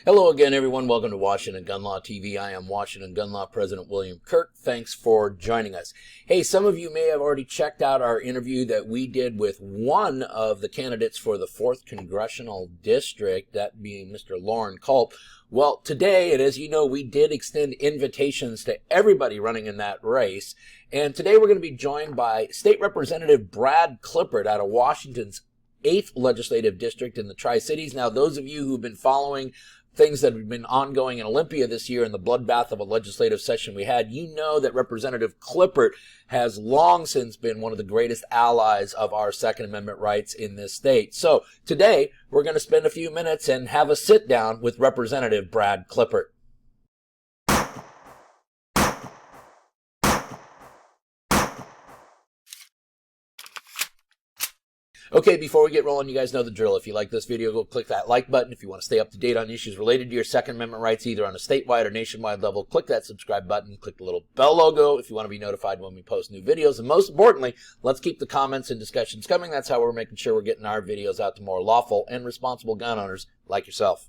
Hello again, everyone. Welcome to Washington Gun Law TV. I am Washington Gun Law President William Kirk. Thanks for joining us. Hey, some of you may have already checked out our interview that we did with one of the candidates for the 4th Congressional District, that being Mr. Loren Culp. Well, today, and as you know, we did extend invitations to everybody running in that race. And today we're going to be joined by State Representative Brad Klippert out of Washington's 8th Legislative District in the Tri-Cities. Now, those of you who've been following things that have been ongoing in Olympia this year in the bloodbath of a legislative session we had, you know that Representative Klippert has long since been one of the greatest allies of our Second Amendment rights in this state. So today, we're going to spend a few minutes and have a sit down with Representative Brad Klippert. Okay, before we get rolling, you guys know the drill. If you like this video, go click that like button. If you want to stay up to date on issues related to your Second Amendment rights, either on a statewide or nationwide level, click that subscribe button. Click the little bell logo if you want to be notified when we post new videos. And most importantly, let's keep the comments and discussions coming. That's how we're making sure we're getting our videos out to more lawful and responsible gun owners like yourself.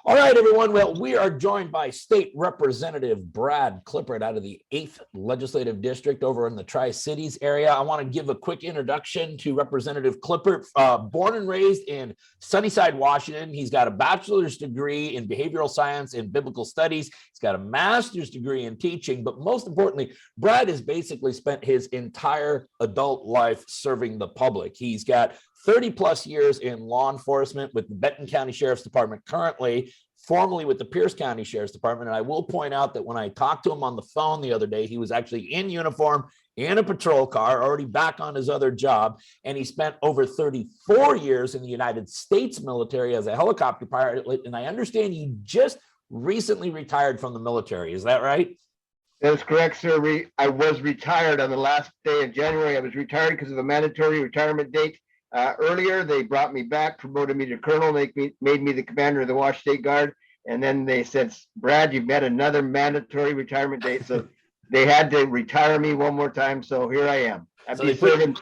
All right, everyone. Well, we are joined by State Representative Brad Klippert out of the 8th Legislative District over in the Tri-Cities area. I want to give a quick introduction to Representative Klippert. Born and raised in Sunnyside, Washington. He's got a bachelor's degree in behavioral science and biblical studies. He's got a master's degree in teaching. But most importantly, Brad has basically spent his entire adult life serving the public. He's got 30 plus years in law enforcement with the Benton County Sheriff's Department currently, formerly with the Pierce County Sheriff's Department. And I will point out that when I talked to him on the phone the other day, he was actually in uniform, in a patrol car, already back on his other job. And he spent over 34 years in the United States military as a helicopter pilot. And I understand you just recently retired from the military. Is that right? That is correct, sir. I was retired on the last day of January. I was retired because of a mandatory retirement date. Earlier, they brought me back, promoted me to colonel, made me the commander of the Wash State Guard. And then they said, Brad, you've met another mandatory retirement date. So they had to retire me one more time. So here I am. So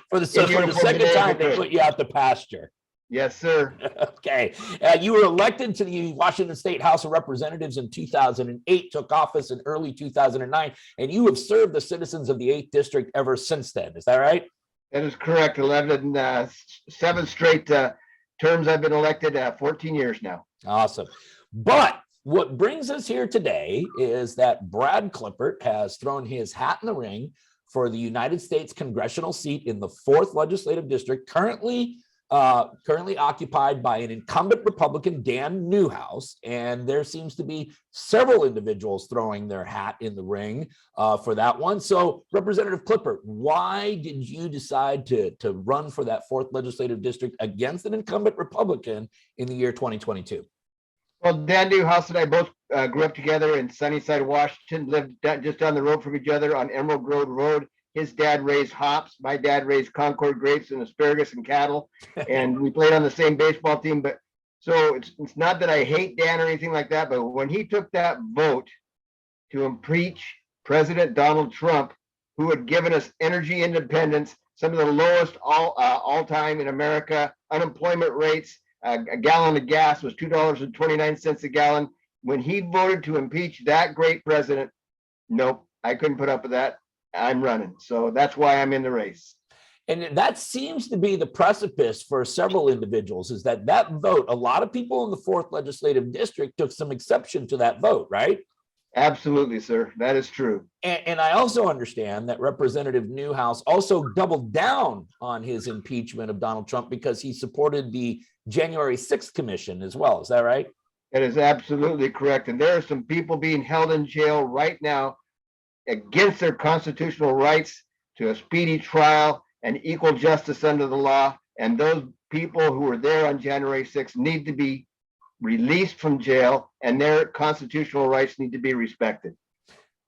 for the second time, they put you out to pasture. Yes, sir. Okay. You were elected to the Washington State House of Representatives in 2008, took office in early 2009, and you have served the citizens of the 8th District ever since then. Is that right? That is correct. 7 straight terms I've been elected, 14 years now. Awesome. But what brings us here today is that Brad Klippert has thrown his hat in the ring for the United States congressional seat in the 4th Legislative District, currently occupied by an incumbent Republican, Dan Newhouse. And there seems to be several individuals throwing their hat in the ring for that one. So Representative Klippert, why did you decide to run for that 4th Legislative District against an incumbent Republican in the year 2022? Well, Dan Newhouse and I both grew up together in Sunnyside, Washington, lived just down the road from each other on Emerald Grove Road. His dad raised hops. My dad raised Concord grapes and asparagus and cattle. And we played on the same baseball team. But so it's not that I hate Dan or anything like that, but when he took that vote to impeach President Donald Trump, who had given us energy independence, some of the lowest all time in America, unemployment rates, a gallon of gas was $2.29 a gallon. When he voted to impeach that great president, nope, I couldn't put up with that. I'm running. So that's why I'm in the race. And that seems to be the precipice for several individuals, is that vote, a lot of people in the 4th Legislative District took some exception to that vote, right? Absolutely, sir. That is true. And I also understand that Representative Newhouse also doubled down on his impeachment of Donald Trump because he supported the January 6th commission as well. Is that right? That is absolutely correct. And there are some people being held in jail right now against their constitutional rights to a speedy trial and equal justice under the law. And those people who were there on January 6th need to be released from jail, and their constitutional rights need to be respected.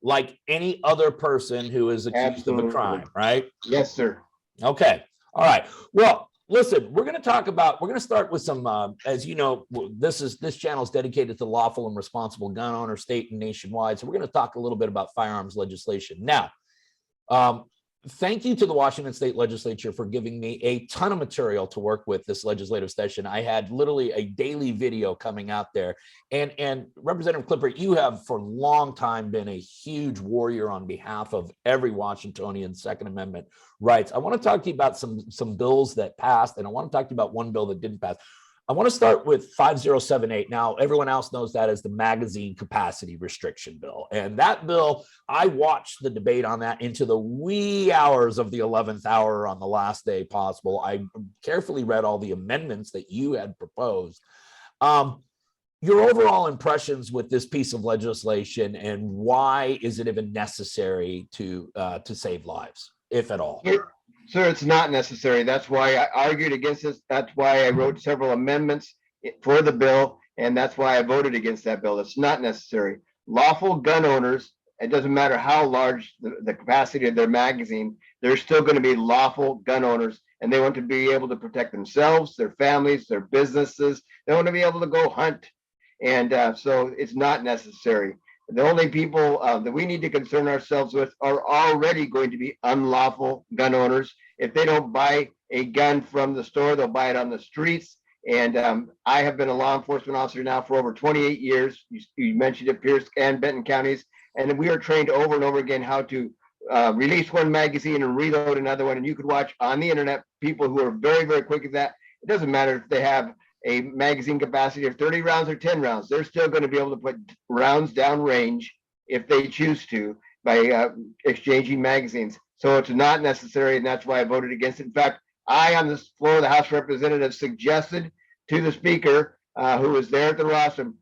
Like any other person who is accused of a crime, right? Yes, sir. Okay. All right. Well, listen, we're going to start with some, as you know, this channel is dedicated to lawful and responsible gun owners, state and nationwide. So we're going to talk a little bit about firearms legislation. Now, thank you to the Washington State Legislature for giving me a ton of material to work with this legislative session. I had literally a daily video coming out there. And Representative Klippert, you have for a long time been a huge warrior on behalf of every Washingtonian Second Amendment rights. I want to talk to you about some bills that passed, and I want to talk to you about one bill that didn't pass. I want to start with 5078. Now, everyone else knows that as the magazine capacity restriction bill. And that bill, I watched the debate on that into the wee hours of the 11th hour on the last day possible. I carefully read all the amendments that you had proposed. Your overall impressions with this piece of legislation, and why is it even necessary to save lives, if at all? Sir, it's not necessary. That's why I argued against this. That's why I wrote several amendments for the bill, and that's why I voted against that bill. It's not necessary. Lawful gun owners, it doesn't matter how large the capacity of their magazine, they're still going to be lawful gun owners, and they want to be able to protect themselves, their families, their businesses. They want to be able to go hunt. And so it's not necessary. The only people that we need to concern ourselves with are already going to be unlawful gun owners. If they don't buy a gun from the store, they'll buy it on the streets. And I have been a law enforcement officer now for over 28 years. You mentioned it, Pierce and Benton counties. And we are trained over and over again how to release one magazine and reload another one. And you could watch on the internet people who are very, very quick at that. It doesn't matter if they have a magazine capacity of 30 rounds or 10 rounds. They're still going to be able to put rounds down range if they choose to by exchanging magazines. So it's not necessary, and that's why I voted against it. In fact, I, on the floor of the House of Representatives, suggested to the Speaker, who was there at the rostrum,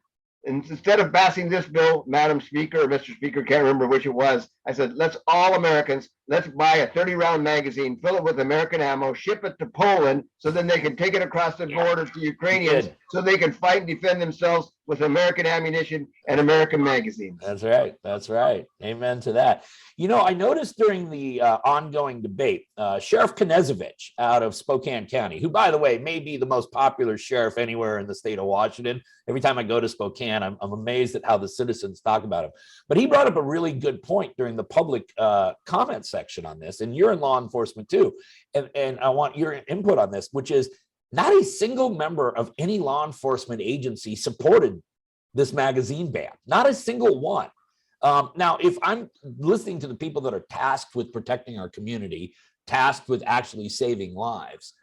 and instead of passing this bill, Madam Speaker or Mr. Speaker, can't remember which it was, I said, let's all Americans, let's buy a 30-round magazine, fill it with American ammo, ship it to Poland, so then they can take it across the border to Ukrainians, so they can fight and defend themselves with American ammunition and American magazines. That's right. That's right. Amen to that. You know, I noticed during the ongoing debate, Sheriff Knezevich out of Spokane County, who, by the way, may be the most popular sheriff anywhere in the state of Washington. Every time I go to Spokane, I'm amazed at how the citizens talk about him. But he brought up a really good point during the public comment section on this, and you're in law enforcement too. And I want your input on this, which is not a single member of any law enforcement agency supported this magazine ban. Not a single one. Now, if I'm listening to the people that are tasked with protecting our community, tasked with actually saving lives,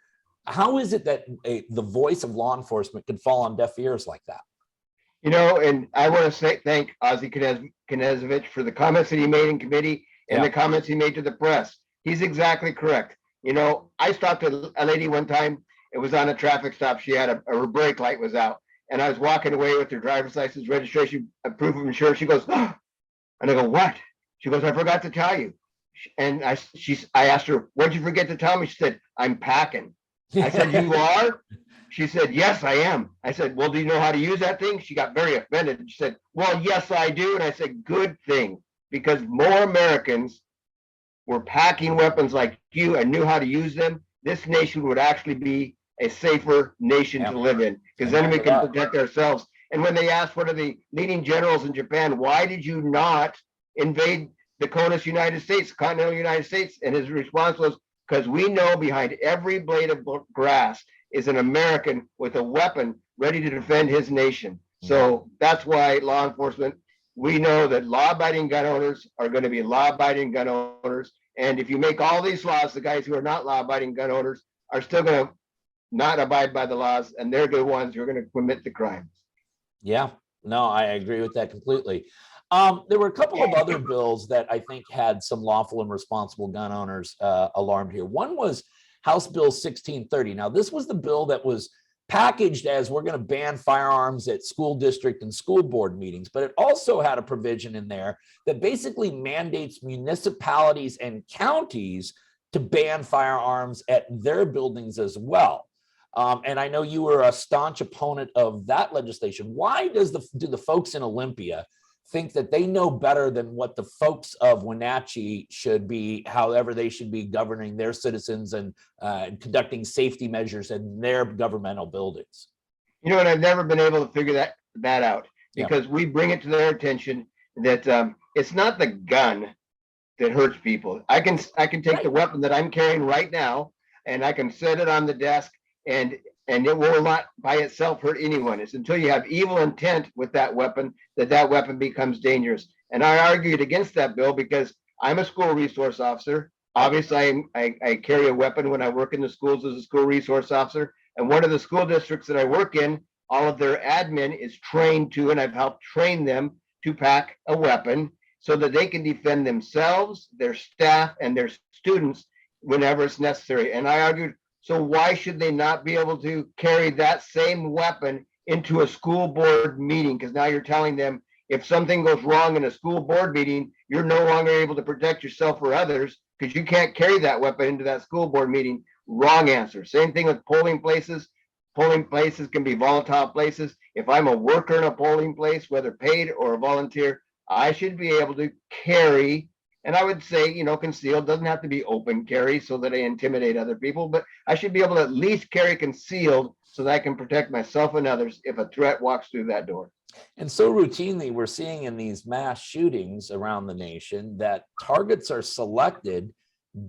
how is it that the voice of law enforcement could fall on deaf ears like that? You know, and I want to thank Ozzie Knezevich for the comments that he made in committee and the comments he made to the press. He's exactly correct. You know, I stopped a lady one time. It was on a traffic stop. She had her brake light was out, and I was walking away with her driver's license, registration, proof of insurance. She goes, oh. And I go, what? She goes, I forgot to tell you. And I asked her, what'd you forget to tell me? She said, I'm packing. I said, you are? She said, yes, I am. I said, well, do you know how to use that thing? She got very offended. She said, well, yes, I do. And I said, good thing, because more Americans were packing weapons like you and knew how to use them. This nation would actually be a safer nation to live in, because then we can protect ourselves. And when they asked one of the leading generals in Japan, why did you not invade the United States, continental United States? And his response was, because we know behind every blade of grass is an American with a weapon ready to defend his nation. So that's why law enforcement, we know that law-abiding gun owners are going to be law-abiding gun owners. And if you make all these laws, the guys who are not law-abiding gun owners are still going to not abide by the laws, and they're the ones who are going to commit the crimes. Yeah, no, I agree with that completely. There were a couple of other bills that I think had some lawful and responsible gun owners alarmed here. One was House Bill 1630. Now, this was the bill that was packaged as we're going to ban firearms at school district and school board meetings, but it also had a provision in there that basically mandates municipalities and counties to ban firearms at their buildings as well. And I know you were a staunch opponent of that legislation. Why do the folks in Olympia think that they know better than what the folks of Wenatchee should be, however they should be governing their citizens and conducting safety measures in their governmental buildings? You know, and I've never been able to figure that out, because we bring it to their attention that it's not the gun that hurts people. I can take the weapon that I'm carrying right now, and I can set it on the desk, and it will not by itself hurt anyone. It's until you have evil intent with that weapon that weapon becomes dangerous. And I argued against that bill because I'm a school resource officer. Obviously, I carry a weapon when I work in the schools as a school resource officer. And one of the school districts that I work in, all of their admin is trained to, and I've helped train them to pack a weapon so that they can defend themselves, their staff, and their students whenever it's necessary. And I argued, so why should they not be able to carry that same weapon into a school board meeting? Because now you're telling them if something goes wrong in a school board meeting, you're no longer able to protect yourself or others because you can't carry that weapon into that school board meeting. Wrong answer. Same thing with polling places. Polling places can be volatile places. If I'm a worker in a polling place, whether paid or a volunteer, I should be able to carry, and I would say, concealed, doesn't have to be open carry so that I intimidate other people, but I should be able to at least carry concealed so that I can protect myself and others if a threat walks through that door. And so routinely, we're seeing in these mass shootings around the nation that targets are selected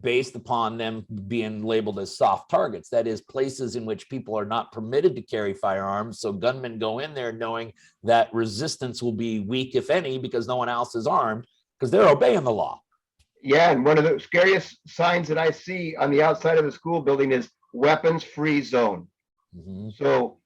based upon them being labeled as soft targets. That is, places in which people are not permitted to carry firearms. So gunmen go in there knowing that resistance will be weak, if any, because no one else is armed, because they're obeying the law. Yeah, and one of the scariest signs that I see on the outside of a school building is weapons-free zone. Mm-hmm. So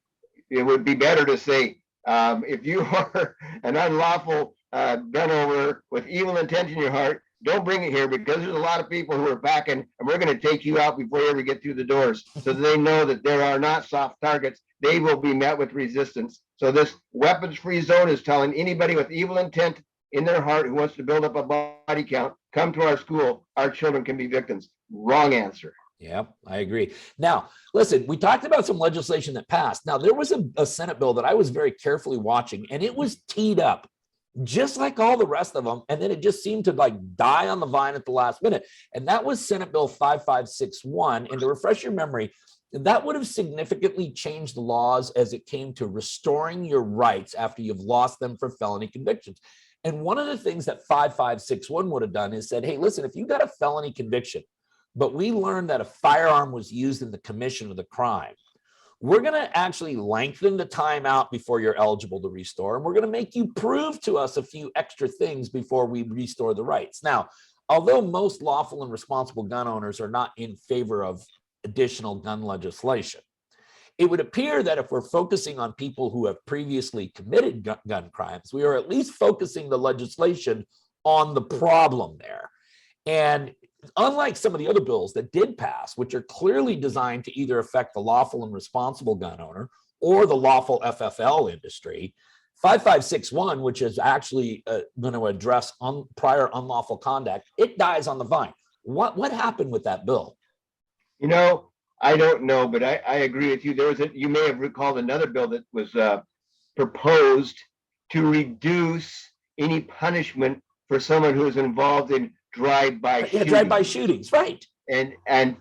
it would be better to say, if you are an unlawful gun owner with evil intent in your heart, don't bring it here, because there's a lot of people who are backing, and we're going to take you out before you ever get through the doors. So they know that there are not soft targets. They will be met with resistance. So this weapons-free zone is telling anybody with evil intent in their heart who wants to build up a body count, come to our school. Our children can be victims. Wrong answer. Yeah, I agree. Now, listen, we talked about some legislation that passed. Now, there was a Senate bill that I was very carefully watching, and it was teed up just like all the rest of them. And then it just seemed to die on the vine at the last minute. And that was Senate Bill 5561. And to refresh your memory, that would have significantly changed the laws as it came to restoring your rights after you've lost them for felony convictions. And one of the things that 5561 would have done is said, hey, listen, if you got a felony conviction, but we learned that a firearm was used in the commission of the crime, we're going to actually lengthen the time out before you're eligible to restore. And we're going to make you prove to us a few extra things before we restore the rights. Now, although most lawful and responsible gun owners are not in favor of additional gun legislation, it would appear that if we're focusing on people who have previously committed gun crimes, we are at least focusing the legislation on the problem there. And unlike some of the other bills that did pass, which are clearly designed to either affect the lawful and responsible gun owner or the lawful FFL industry, 5561, which is actually going to address prior unlawful conduct, it dies on the vine. What happened with that bill? I don't know, but I agree with you. You may have recalled another bill that was proposed to reduce any punishment for someone who is involved in drive-by shootings. Drive-by shootings, right. And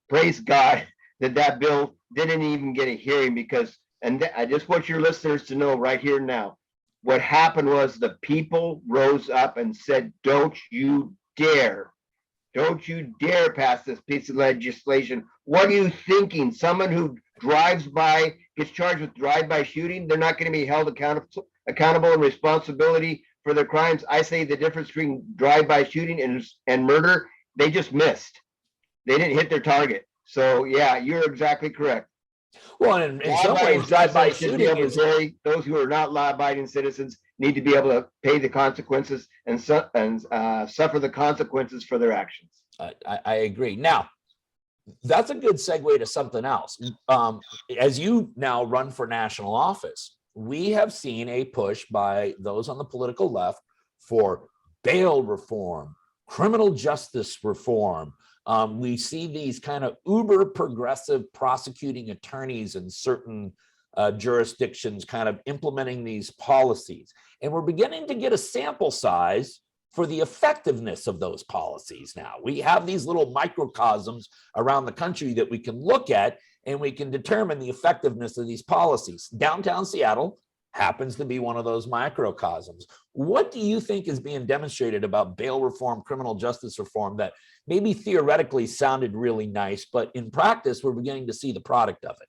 praise God that bill didn't even get a hearing, because, and I just want your listeners to know right here now, what happened was the people rose up and said, don't you dare pass this piece of legislation. What are you thinking? Someone who drives by, gets charged with drive-by shooting, they're not going to be held accountable and responsibility for their crimes. I say the difference between drive-by shooting and murder, they just missed. They didn't hit their target. So yeah, you're exactly correct. Well, in some ways, drive-by shooting is those who are not law-abiding citizens need to be able to pay the consequences and suffer the consequences for their actions. I agree. Now, that's a good segue to something else. As you now run for national office, we have seen a push by those on the political left for bail reform, criminal justice reform. We see these kind of uber progressive prosecuting attorneys in certain jurisdictions kind of implementing these policies. And we're beginning to get a sample size for the effectiveness of those policies now. We have these little microcosms around the country that we can look at, and we can determine the effectiveness of these policies. Downtown Seattle, happens to be one of those microcosms. What do you think is being demonstrated about bail reform, criminal justice reform, that maybe theoretically sounded really nice, but in practice, we're beginning to see the product of it?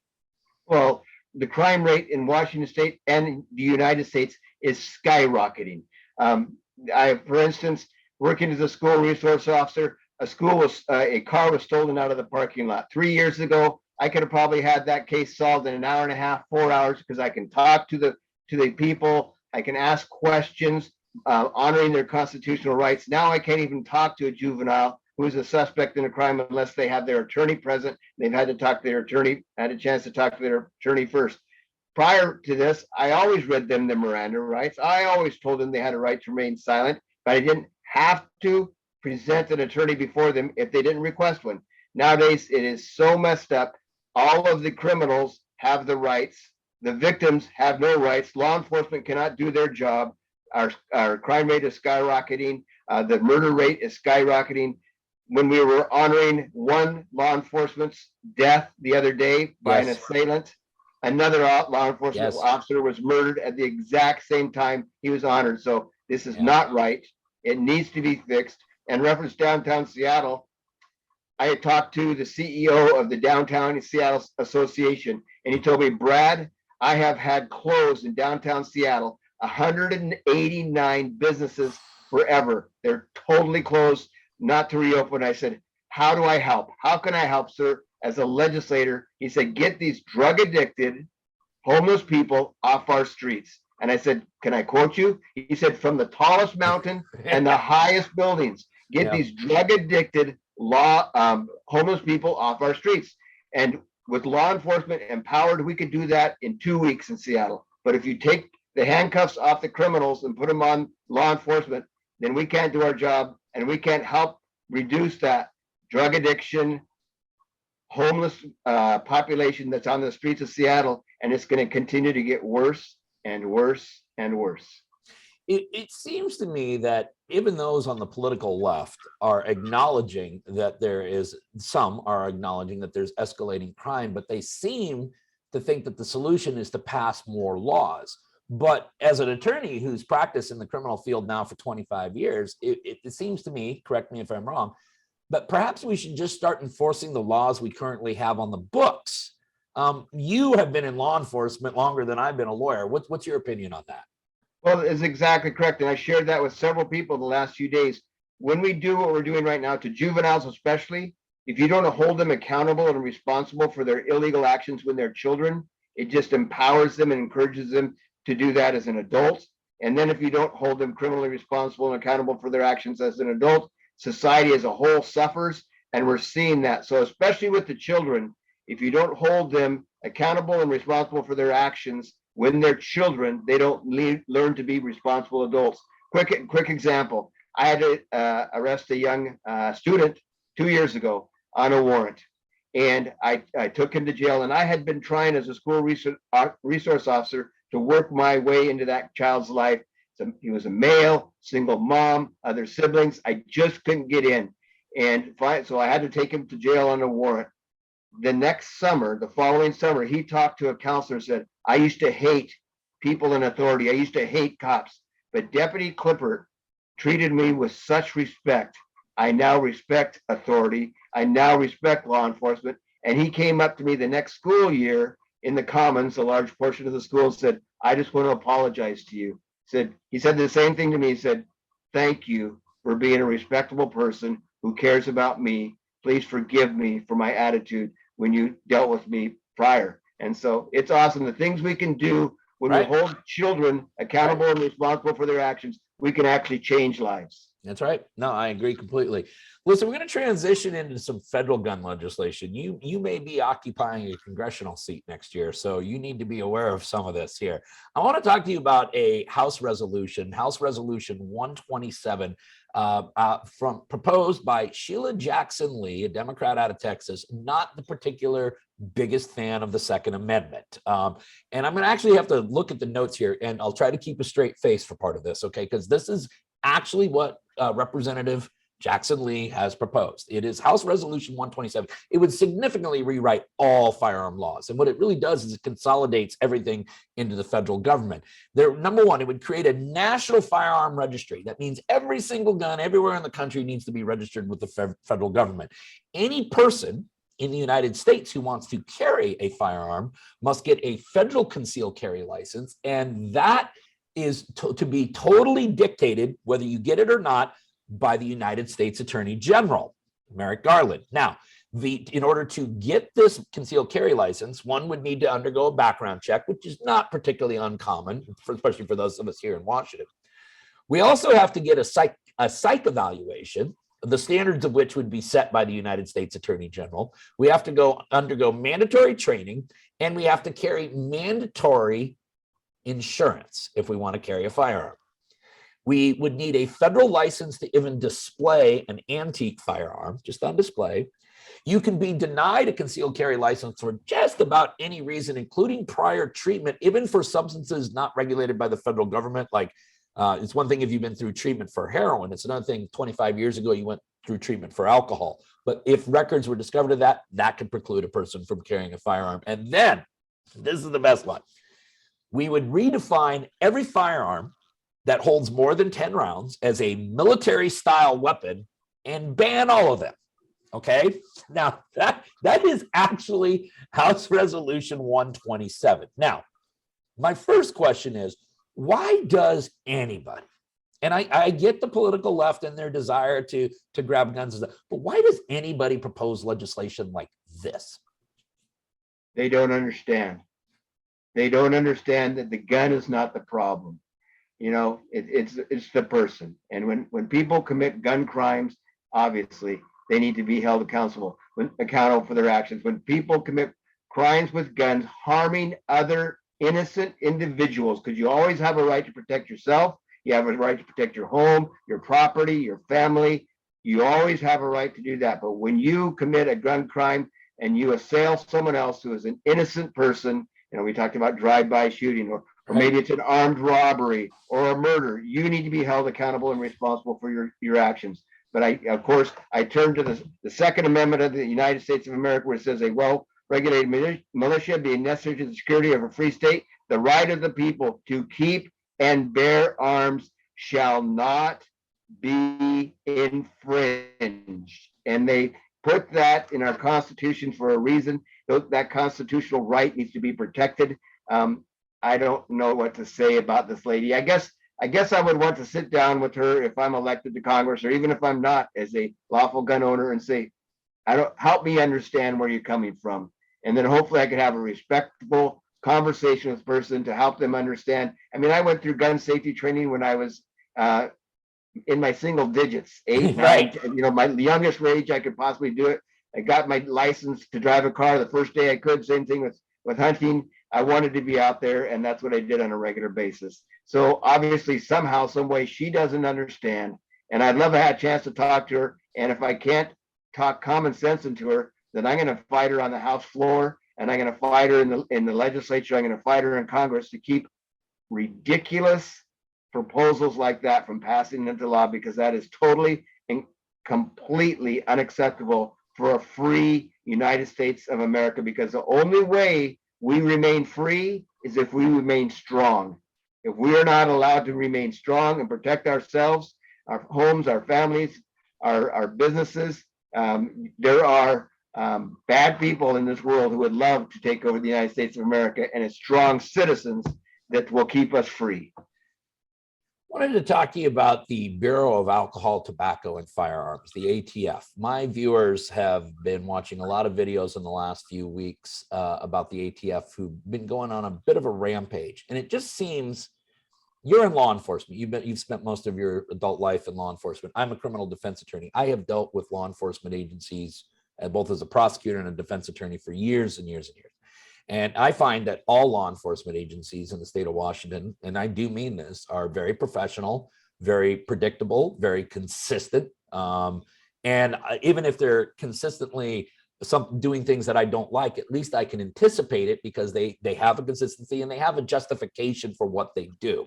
Well, the crime rate in Washington State and the United States is skyrocketing. For instance, working as a school resource officer, a car was stolen out of the parking lot 3 years ago. I could have probably had that case solved in an hour and a half, 4 hours, because I can talk to the people, I can ask questions, honoring their constitutional rights. Now I can't even talk to a juvenile who is a suspect in a crime unless they have their attorney present. They've had to talk to their attorney, had a chance to talk to their attorney first. Prior to this, I always read them their Miranda rights. I always told them they had a right to remain silent, but I didn't have to present an attorney before them if they didn't request one. Nowadays, it is so messed up. All of the criminals have the rights. The victims have no rights. Law enforcement cannot do their job. Our crime rate is skyrocketing. The murder rate is skyrocketing. When we were honoring one law enforcement's death the other day by an assailant, another law enforcement officer was murdered at the exact same time he was honored. So this is not right. It needs to be fixed. And reference downtown Seattle, I had talked to the CEO of the Downtown Seattle Association, and he told me, Brad, I have had closed in downtown Seattle 189 businesses forever. They're totally closed, not to reopen. I said, how do I help? How can I help, sir? As a legislator, he said, get these drug addicted, homeless people off our streets. And I said, can I quote you? He said, from the tallest mountain and the highest buildings, get these drug addicted homeless people off our streets. And with law enforcement empowered, we could do that in 2 weeks in Seattle. But if you take the handcuffs off the criminals and put them on law enforcement, then we can't do our job, and we can't help reduce that drug addiction, homeless population that's on the streets of Seattle. And it's going to continue to get worse and worse and worse. It seems to me that even those on the political left are acknowledging that some are acknowledging that there's escalating crime, but they seem to think that the solution is to pass more laws. But as an attorney who's practiced in the criminal field now for 25 years, it seems to me, correct me if I'm wrong, but perhaps we should just start enforcing the laws we currently have on the books. You have been in law enforcement longer than I've been a lawyer. What's your opinion on that? Well, it's exactly correct. And I shared that with several people the last few days. When we do what we're doing right now to juveniles, especially, if you don't hold them accountable and responsible for their illegal actions when they're children, it just empowers them and encourages them to do that as an adult. And then if you don't hold them criminally responsible and accountable for their actions as an adult, society as a whole suffers. And we're seeing that. So especially with the children, if you don't hold them accountable and responsible for their actions when they're children, they don't learn to be responsible adults. Quick example. I had to arrest a young student 2 years ago on a warrant. And I took him to jail. And I had been trying as a school resource officer to work my way into that child's life. So he was a male, single mom, other siblings. I just couldn't get in. And so I had to take him to jail on a warrant. The following summer, he talked to a counselor and said, I used to hate people in authority. I used to hate cops. But Deputy Klippert treated me with such respect. I now respect authority. I now respect law enforcement. And he came up to me the next school year in the Commons, a large portion of the school, said, I just want to apologize to you. He said the same thing to me. He said, thank you for being a respectable person who cares about me. Please forgive me for my attitude when you dealt with me prior. And so it's awesome. The things we can do when we hold children accountable and responsible for their actions, we can actually change lives. That's right. No, I agree completely. Listen, we're going to transition into some federal gun legislation. You may be occupying a congressional seat next year, so you need to be aware of some of this here. I want to talk to you about a House Resolution 127, proposed by Sheila Jackson Lee, a Democrat out of Texas, not the particular biggest fan of the Second Amendment. And I'm going to actually have to look at the notes here, and I'll try to keep a straight face for part of this, okay? Because this is actually what Representative Jackson Lee has proposed. It is House Resolution 127. It would significantly rewrite all firearm laws. And what it really does is it consolidates everything into the federal government. Number one, it would create a national firearm registry. That means every single gun everywhere in the country needs to be registered with the federal government. Any person in the United States who wants to carry a firearm must get a federal concealed carry license. And that is to be totally dictated, whether you get it or not, by the United States Attorney General, Merrick Garland. Now, in order to get this concealed carry license, one would need to undergo a background check, which is not particularly uncommon, especially for those of us here in Washington. We also have to get a psych evaluation, the standards of which would be set by the United States Attorney General. We have to undergo mandatory training, and we have to carry mandatory insurance if we want to carry a firearm. We would need a federal license to even display an antique firearm, just on display. You can be denied a concealed carry license for just about any reason, including prior treatment, even for substances not regulated by the federal government. Like it's one thing if you've been through treatment for heroin. It's another thing 25 years ago you went through treatment for alcohol. But if records were discovered of that, that could preclude a person from carrying a firearm. And then, this is the best one, we would redefine every firearm that holds more than 10 rounds as a military style weapon and ban all of them. Okay. Now that is actually House Resolution 127. Now, my first question is, why does anybody, and I get the political left and their desire to grab guns and stuff, but why does anybody propose legislation like this? They don't understand. They don't understand that the gun is not the problem. You know, it's the person. And when people commit gun crimes, obviously they need to be held accountable for their actions. When people commit crimes with guns, harming other innocent individuals, because you always have a right to protect yourself. You have a right to protect your home, your property, your family. You always have a right to do that. But when you commit a gun crime and you assail someone else who is an innocent person, you know, we talked about drive-by shooting, or maybe it's an armed robbery or a murder, you need to be held accountable and responsible for your actions. But of course, I turn to the Second Amendment of the United States of America, where it says a well-regulated militia being necessary to the security of a free state, the right of the people to keep and bear arms shall not be infringed. And they put that in our Constitution for a reason. That constitutional right needs to be protected. I don't know what to say about this lady. I guess I would want to sit down with her if I'm elected to Congress, or even if I'm not, as a lawful gun owner, and say, help me understand where you're coming from. And then hopefully I could have a respectful conversation with the person to help them understand. I mean, I went through gun safety training when I was in my single digits, 8, 9, you know, my youngest age I could possibly do it. I got my license to drive a car the first day I could. Same thing with hunting. I wanted to be out there, and that's what I did on a regular basis. So obviously, somehow, some way, she doesn't understand, and I'd love to have a chance to talk to her. And if I can't talk common sense into her, then I'm going to fight her on the House floor, and I'm going to fight her in the legislature. I'm going to fight her in Congress to keep ridiculous proposals like that from passing into law, because that is totally and completely unacceptable for a free United States of America. Because the only way we remain free is if we remain strong. If we are not allowed to remain strong and protect ourselves, our homes, our families, our businesses, there are bad people in this world who would love to take over the United States of America, and it's strong citizens that will keep us free. Wanted to talk to you about the Bureau of Alcohol, Tobacco, and Firearms, the ATF. My viewers have been watching a lot of videos in the last few weeks about the ATF, who've been going on a bit of a rampage. And it just seems, you're in law enforcement. You've spent most of your adult life in law enforcement. I'm a criminal defense attorney. I have dealt with law enforcement agencies, both as a prosecutor and a defense attorney, for years and years and years. And I find that all law enforcement agencies in the state of Washington, and I do mean this, are very professional, very predictable, very consistent. And even if they're consistently doing things that I don't like, at least I can anticipate it, because they have a consistency and they have a justification for what they do.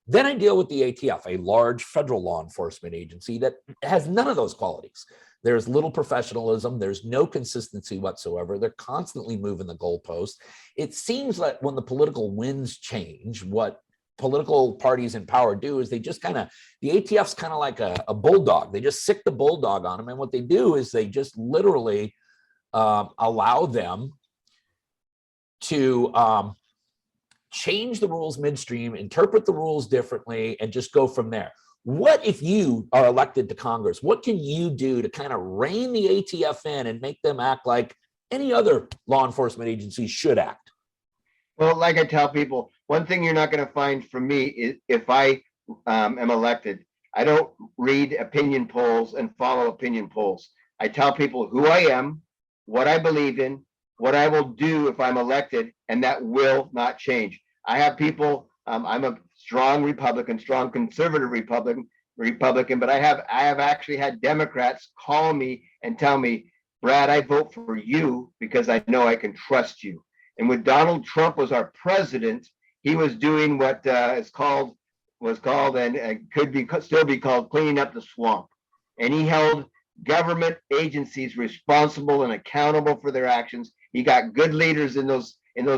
Then I deal with the ATF, a large federal law enforcement agency that has none of those qualities. There's little professionalism. There's no consistency whatsoever. They're constantly moving the goalposts. It seems like when the political winds change, what political parties in power do is they just kind of, the ATF's kind of like a bulldog. They just sick the bulldog on them. And what they do is they just literally allow them to change the rules midstream, interpret the rules differently, and just go from there. What if you are elected to Congress? What can you do to kind of rein the ATF in and make them act like any other law enforcement agency should act? Well, like I tell people, one thing you're not going to find from me is if I am elected, I don't read opinion polls and follow opinion polls. I tell people who I am, what I believe in, what I will do if I'm elected, and that will not change. I have people, I'm a strong Republican, strong conservative Republican, but I have actually had Democrats call me and tell me, Brad, I vote for you because I know I can trust you. And when Donald Trump was our president, he was doing what was called and still be called cleaning up the swamp. And he held government agencies responsible and accountable for their actions. He got good leaders in those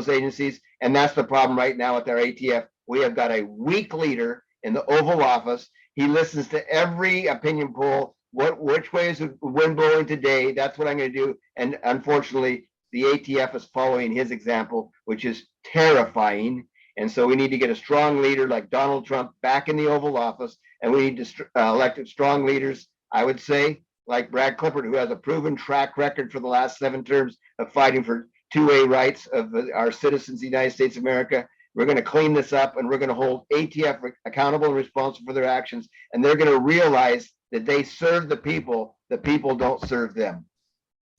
agencies, and that's the problem right now with our ATF. We have got a weak leader in the Oval Office. He listens to every opinion poll. Which way is the wind blowing today? That's what I'm going to do. And unfortunately, the ATF is following his example, which is terrifying. And so we need to get a strong leader like Donald Trump back in the Oval Office, and we need to elect strong leaders, I would say, like Brad Klippert, who has a proven track record for the last 7 terms of fighting for two-way rights of our citizens, the United States of America. We're going to clean this up, and we're going to hold ATF accountable and responsible for their actions. And they're going to realize that they serve the people don't serve them.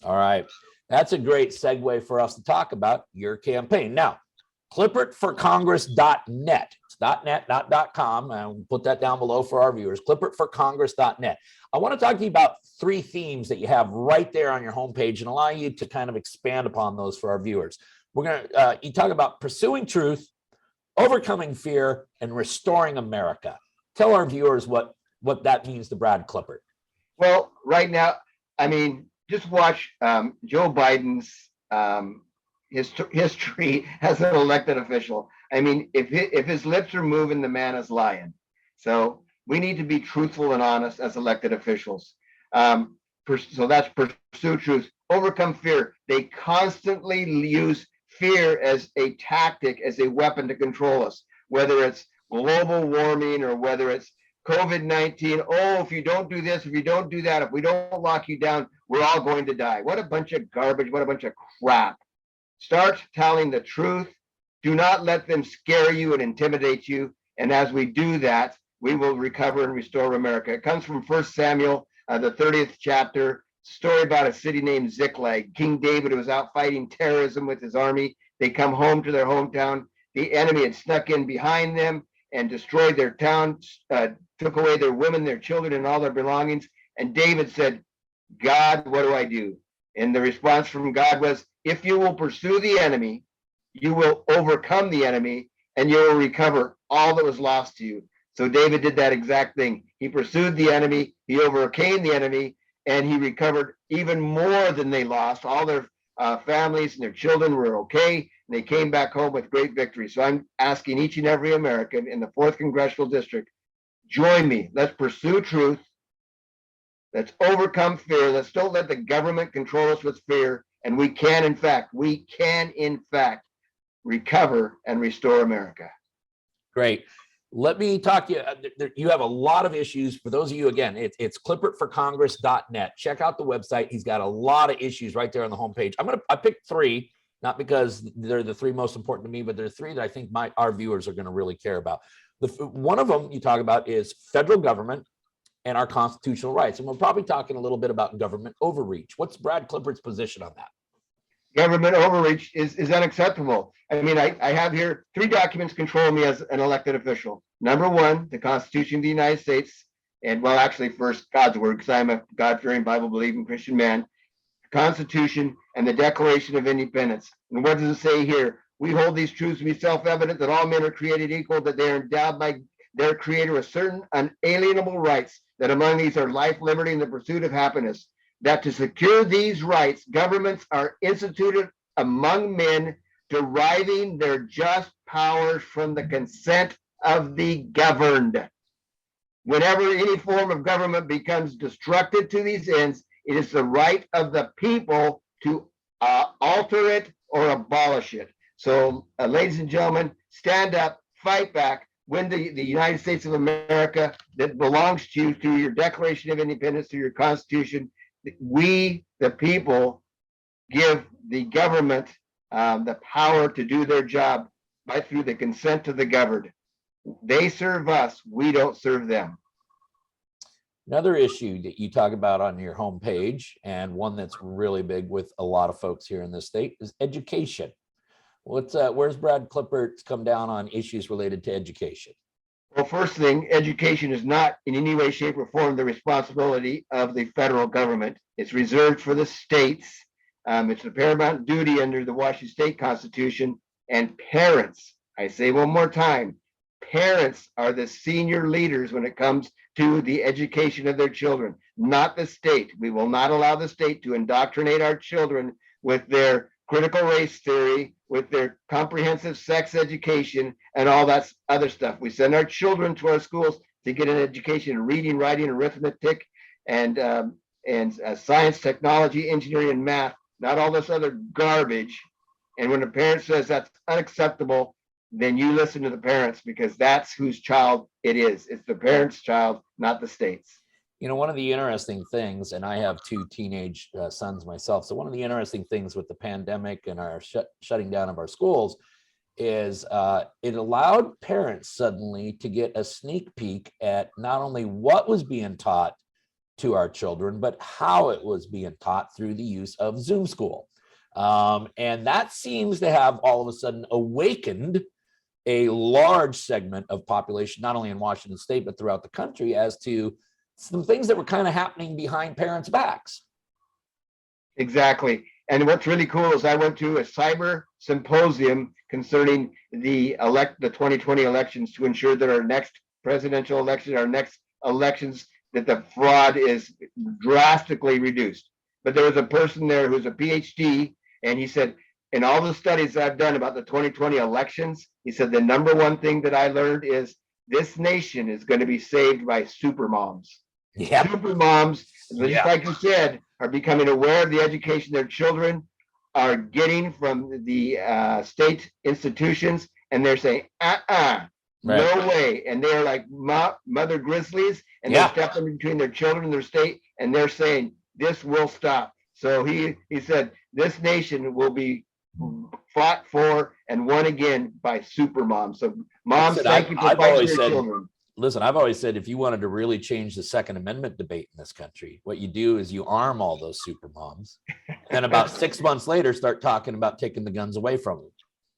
All right. That's a great segue for us to talk about your campaign. Now, KlippertForCongress.net. It's .net, not .com. And we'll put that down below for our viewers. KlippertForCongress.net. I want to talk to you about 3 themes that you have right there on your homepage and allow you to kind of expand upon those for our viewers. We're going to, you talk about pursuing truth, overcoming fear, and restoring America. Tell our viewers what that means to Brad Klippert. Well, right now, I mean, just watch Joe Biden's history as an elected official. I mean, if his lips are moving, the man is lying. So we need to be truthful and honest as elected officials. So that's pursue truth, overcome fear. They constantly use fear as a tactic, as a weapon to control us, whether it's global warming or whether it's COVID-19. Oh, if you don't do this, if you don't do that, if we don't lock you down, we're all going to die. What a bunch of garbage. What a bunch of crap. Start telling the truth. Do not let them scare you and intimidate you. And as we do that, we will recover and restore America. It comes from 1 Samuel, the 30th chapter, story about a city named Ziklag. King David was out fighting terrorism with his army. They come home to their hometown. The enemy had snuck in behind them and destroyed their town, took away their women, their children, and all their belongings. And David said, God, what do I do? And the response from God was, if you will pursue the enemy, you will overcome the enemy, and you will recover all that was lost to you. So David did that exact thing. He pursued the enemy, he overcame the enemy, and he recovered even more than they lost. All their families and their children were okay, and they came back home with great victory. So I'm asking each and every American in the 4th Congressional District, join me. Let's pursue truth. Let's overcome fear. Let's don't let the government control us with fear. And we can, in fact, recover and restore America. Great. Let me talk to you. You have a lot of issues. For those of you, again, it's KlippertForCongress.net. Check out the website. He's got a lot of issues right there on the homepage. I picked 3, not because they're the 3 most important to me, but they're 3 that I think our viewers are going to really care about. One of them you talk about is federal government and our constitutional rights. And we're probably talking a little bit about government overreach. What's Brad Klippert's position on that? Government overreach is unacceptable. I mean, I have here 3 documents control me as an elected official. Number 1, the Constitution of the United States. And well, actually first God's word, because I'm a God-fearing, Bible-believing Christian man. The Constitution and the Declaration of Independence. And what does it say here? We hold these truths to be self-evident, that all men are created equal, that they are endowed by their creator with certain unalienable rights, that among these are life, liberty, and the pursuit of happiness, that to secure these rights, governments are instituted among men, deriving their just powers from the consent of the governed. Whenever any form of government becomes destructive to these ends, it is the right of the people to alter it or abolish it. So, ladies and gentlemen, stand up, fight back, win the United States of America that belongs to you through your Declaration of Independence, through your Constitution. We, the people, give the government the power to do their job through the consent of the governed. They serve us, we don't serve them. Another issue that you talk about on your homepage, and one that's really big with a lot of folks here in this state, is education. Where's Brad Klippert come down on issues related to education? Well, first thing, education is not in any way, shape, or form the responsibility of the federal government. It's reserved for the states. It's a paramount duty under the Washington State Constitution. And parents, I say one more time, parents are the senior leaders when it comes to the education of their children, not the state. We will not allow the state to indoctrinate our children with their critical race theory, with their comprehensive sex education, and all that other stuff. We send our children to our schools to get an education in reading, writing, arithmetic, and science, technology, engineering, and math, not all this other garbage. And when a parent says that's unacceptable, then you listen to the parents, because that's whose child it is. It's the parents' child, not the state's. You know, one of the interesting things, and I have two teenage sons myself, so one of the interesting things with the pandemic and our shutting down of our schools is it allowed parents suddenly to get a sneak peek at not only what was being taught to our children, but how it was being taught through the use of Zoom school. And that seems to have all of a sudden awakened a large segment of population, not only in Washington State, but throughout the country, as to some things that were kind of happening behind parents' backs. Exactly. And what's really cool is I went to a cyber symposium concerning the 2020 elections to ensure that our next presidential election, our next elections, that the fraud is drastically reduced. But there was a person there who's a PhD, and he said, in all the studies I've done about the 2020 elections, he said, the number one thing that I learned is this nation is going to be saved by super moms. Yep. Super moms, just like you said, are becoming aware of the education their children are getting from the state institutions, and they're saying, right. No way. And they're like mother grizzlies, and they're stepping between their children and their state, and they're saying, this will stop. So he said, this nation will be fought for and won again by super moms. So moms, thank you for fighting your children. Listen, I've always said, if you wanted to really change the Second Amendment debate in this country, what you do is you arm all those super moms, and about 6 months later, start talking about taking the guns away from them.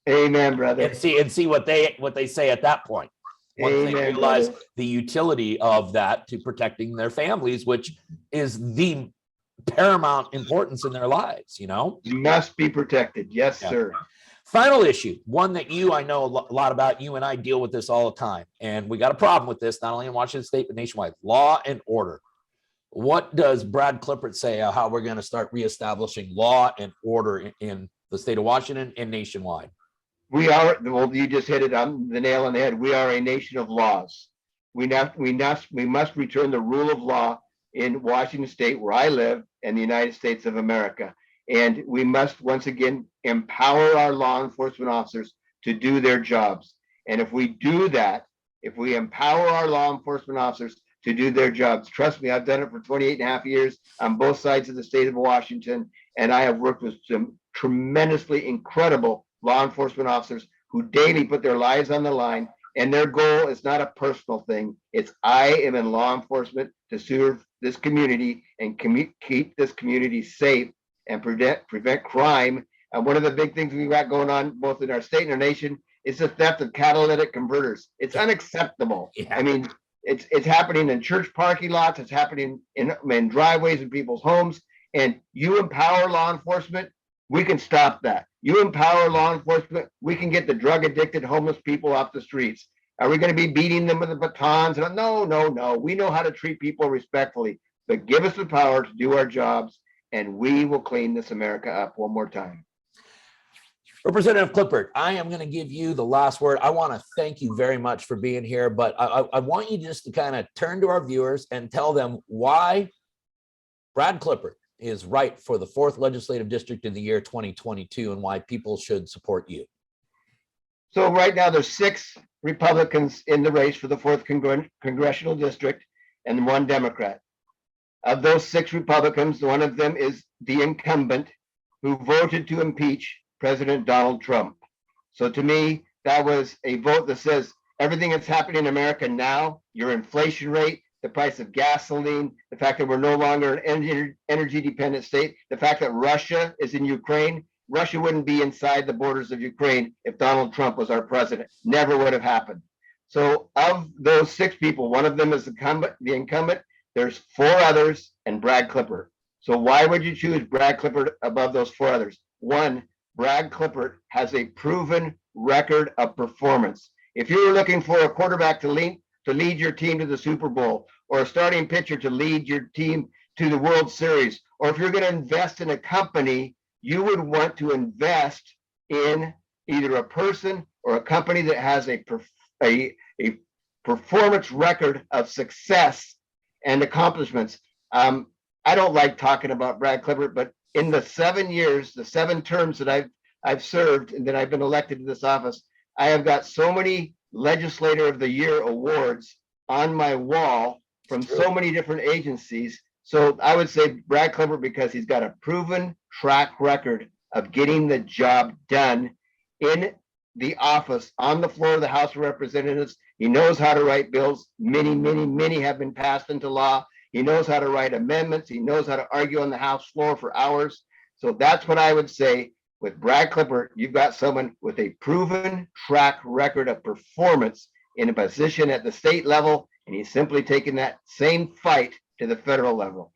Amen, brother. And see what they say at that point. Once they realize the utility of that to protecting their families, which is the paramount importance in their lives, you know? Must be protected. Yes, sir. Final issue, one that I know a lot about. You and I deal with this all the time, and we got a problem with this, not only in Washington State, but nationwide. Law and order. What does Brad Klippert say how we're going to start reestablishing law and order in the state of Washington and nationwide? We are, well, you just hit it on the nail on the head. We are a nation of laws. We must return the rule of law in Washington State, where I live, and the United States of America. And we must once again empower our law enforcement officers to do their jobs. And if we do that, if we empower our law enforcement officers to do their jobs, trust me, I've done it for 28 and a half years on both sides of the state of Washington. And I have worked with some tremendously incredible law enforcement officers who daily put their lives on the line. And their goal is not a personal thing. It's, I am in law enforcement to serve this community and keep this community safe and prevent crime. And one of the big things we've got going on both in our state and our nation is the theft of catalytic converters. It's unacceptable. I mean, it's happening in church parking lots. It's happening in driveways in people's homes. And you empower law enforcement, we can stop that. You empower law enforcement, we can get the drug addicted homeless people off the streets. Are we going to be beating them with the batons? No, no, no. We know how to treat people respectfully, but give us the power to do our jobs, and we will clean this America up one more time. Representative Klippert, I am going to give you the last word. I want to thank you very much for being here, but I want you just to kind of turn to our viewers and tell them why Brad Klippert is right for the 4th Legislative District in the year 2022 and why people should support you. So right now there's 6 Republicans in the race for the 4th Congressional District and 1 Democrat. Of those 6 Republicans, one of them is the incumbent who voted to impeach President Donald Trump. So to me, that was a vote that says everything that's happening in America now, your inflation rate, the price of gasoline, the fact that we're no longer an energy dependent state, the fact that Russia is in Ukraine. Russia wouldn't be inside the borders of Ukraine if Donald Trump was our president. Never would have happened. So of those 6 people, one of them is the incumbent. There's 4 others and Brad Klippert. So why would you choose Brad Klippert above those 4 others? 1, Brad Klippert has a proven record of performance. If you were looking for a quarterback to lead your team to the Super Bowl, or a starting pitcher to lead your team to the World Series, or if you're going to invest in a company, you would want to invest in either a person or a company that has a performance record of success and accomplishments. I don't like talking about Brad Klippert, but in the 7 years, the 7 terms that I've served and that I've been elected to this office, I have got so many Legislator of the Year awards on my wall from so many different agencies. So I would say Brad Klippert because he's got a proven track record of getting the job done in the office on the floor of the House of Representatives. He knows how to write bills. Many, many, many have been passed into law. He knows how to write amendments. He knows how to argue on the House floor for hours. So that's what I would say. With Brad Klippert, you've got someone with a proven track record of performance in a position at the state level, and he's simply taking that same fight to the federal level.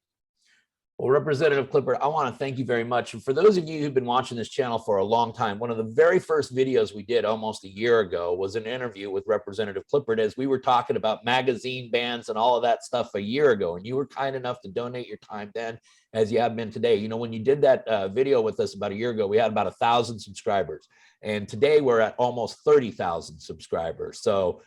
Well, Representative Klippert, I want to thank you very much. And for those of you who've been watching this channel for a long time, one of the very first videos we did almost a year ago was an interview with Representative Klippert as we were talking about magazine bans and all of that stuff a year ago. And you were kind enough to donate your time then, as you have been today. You know, when you did that video with us about a year ago, we had about 1,000 subscribers. And today we're at almost 30,000 subscribers. So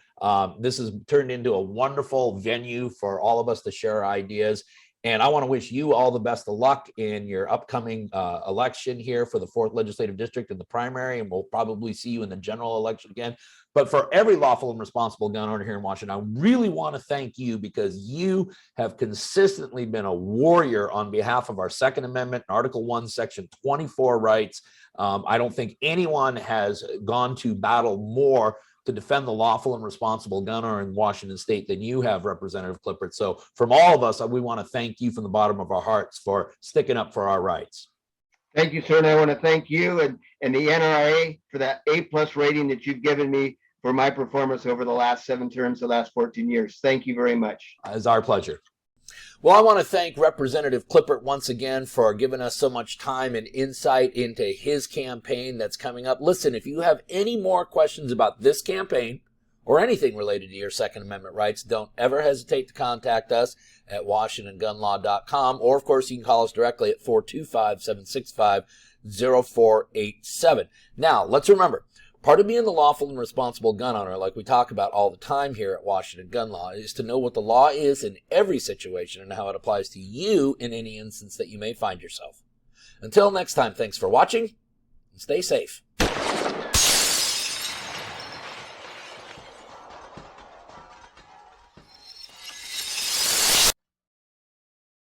this has turned into a wonderful venue for all of us to share our ideas. And I want to wish you all the best of luck in your upcoming election here for the 4th Legislative District in the primary, and we'll probably see you in the general election again. But for every lawful and responsible gun owner here in Washington, I really want to thank you because you have consistently been a warrior on behalf of our Second Amendment, Article 1, Section 24 rights. I don't think anyone has gone to battle more to defend the lawful and responsible gun owner in Washington State than you have, Representative Klippert. So from all of us, we want to thank you from the bottom of our hearts for sticking up for our rights. Thank you, sir. And I want to thank you and the NRA for that A+ rating that you've given me for my performance over the last 7 terms, the last 14 years. Thank you very much. It's our pleasure. Well, I want to thank Representative Klippert once again for giving us so much time and insight into his campaign that's coming up. Listen, if you have any more questions about this campaign or anything related to your Second Amendment rights, don't ever hesitate to contact us at WashingtonGunLaw.com, or of course you can call us directly at 425-765-0487. Now, let's remember, part of being the lawful and responsible gun owner, like we talk about all the time here at Washington Gun Law, is to know what the law is in every situation and how it applies to you in any instance that you may find yourself. Until next time, thanks for watching and stay safe.